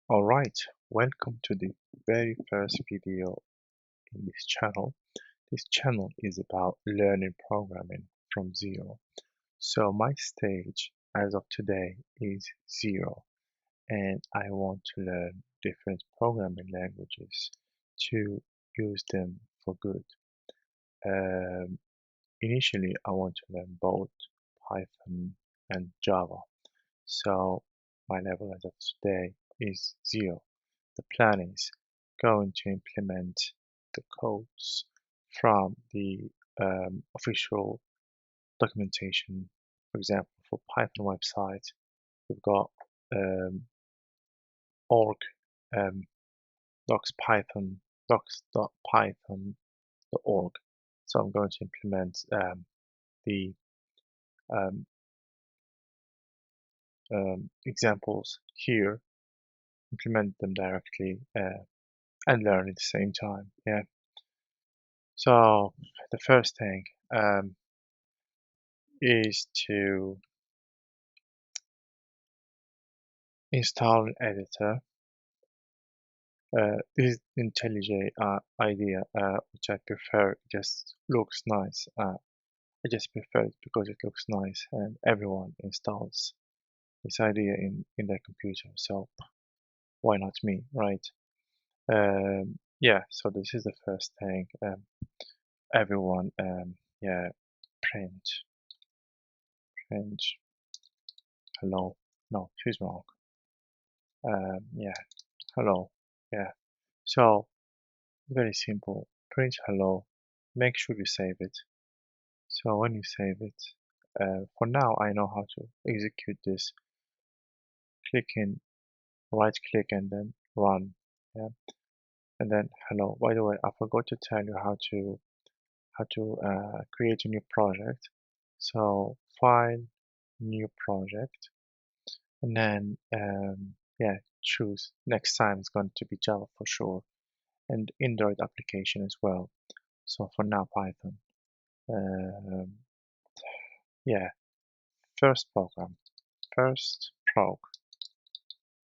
Alright, welcome to the very first video in this channel. This channel is about learning programming from zero. So my stage as of today is 0 and I want to learn different programming languages to use them for good. Um, Initially I want to learn both Python and Java. So my level as of today is 0. The plan is going to implement the codes from the official documentation. For example, for Python website, we've got um, org um, docs.python docs.python.org. So I'm going to implement the um, examples here, implement them directly, and learn at the same time. Yeah. So the first thing is to install an editor. This is IntelliJ idea, which I prefer. It just looks nice. I just prefer it because it looks nice, and everyone installs this idea in their computer. So why not me, right? Yeah. So this is the first thing. Everyone, yeah, print, print. Hello. No, she's wrong. Yeah. Hello. Yeah. So very simple. Print hello. Make sure you save it. So when you save it, for now I know how to execute this. Click in, right click and then run. Yeah. And then hello. By the way, I forgot to tell you how to create a new project. So file, new project, and then yeah, choose. Next time it's going to be Java for sure, and Android application as well. So for now, Python. Um, yeah, first program, first prog.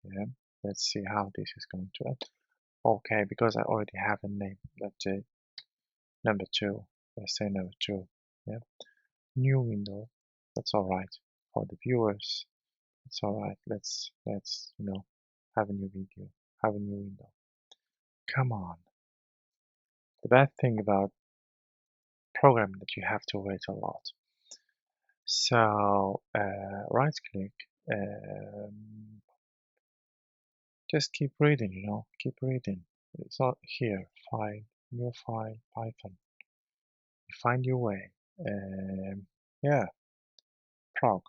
Yeah, let's see how this is going to end. Okay, because I already have a name. Let's say number two. Let's say number two. Yeah, new window. That's all right for the viewers. It's all right. Let's have a new video, have a new window. Come on. The bad thing about programming that you have to wait a lot. So right click, just keep reading, keep reading. It's not here, file, new file, Python. You find your way. Yeah, prog,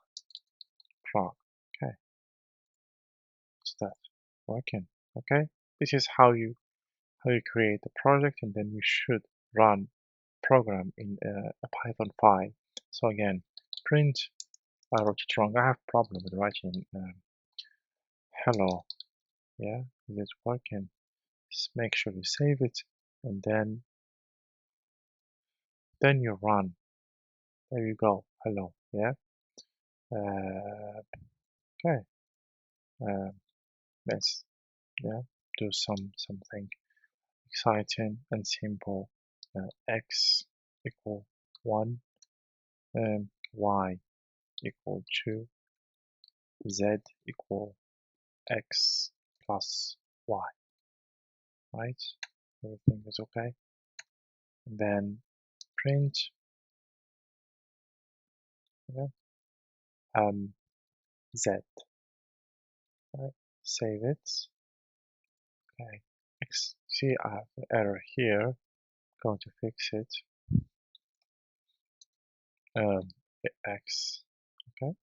prog. Okay, it's that working. Okay, this is how you create a project, and then you should run program in a Python file. So again, print. I wrote it wrong. I have problem with writing hello. Yeah, is it working? Just make sure you save it, and then you run. There you go. Hello. Yeah. Okay. Uh, let's do something exciting and simple. X equal 1, y equal 2, z equal x plus y. Right? Everything is okay. And then print. Yeah, z. Right? Save it. Okay. See, I have an error here. Going to fix it. X. Okay.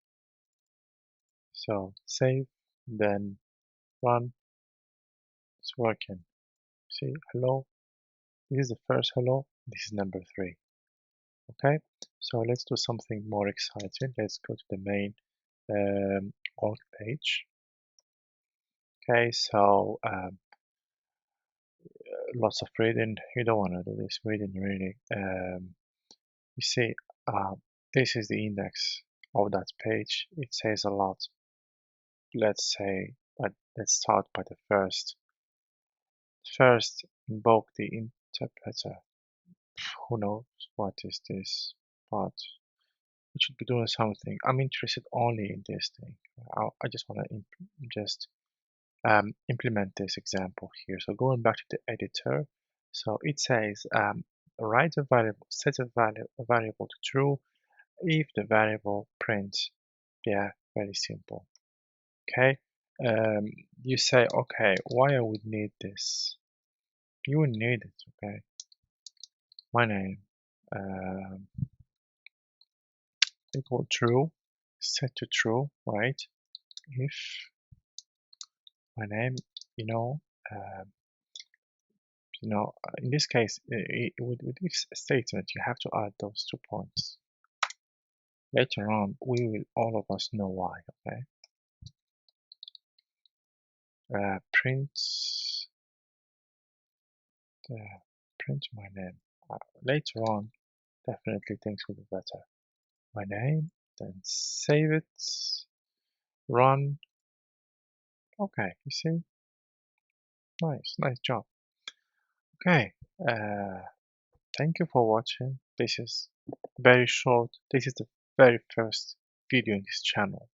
So save, then run. It's working. See, hello. This is the first hello. This is number 3. Okay. So let's do something more exciting. Let's go to the main org page. Okay. So lots of reading. You don't want to do this reading really. You see, this is the index of that page. It says a lot. Let's say, but let's start by the first invoke the interpreter. Who knows what is this, but it should be doing something. I'm interested only in this thing. I just want to just implement this example here. So going back to the editor, so it says write a variable, set a variable to true if the variable prints. Yeah, very simple. Okay. You say, okay, why I would need this? You would need it. Okay. My name equal true, set to true, right? If my name, you know, um, in this case, with this statement, you have to add those 2 points. Later on, we will all of us know why. Okay. Print print my name. Later on, definitely things will be better. My name, then save it, run. Okay, you see, nice job. Okay. Thank you for watching. This is very short. This is the very first video in this channel.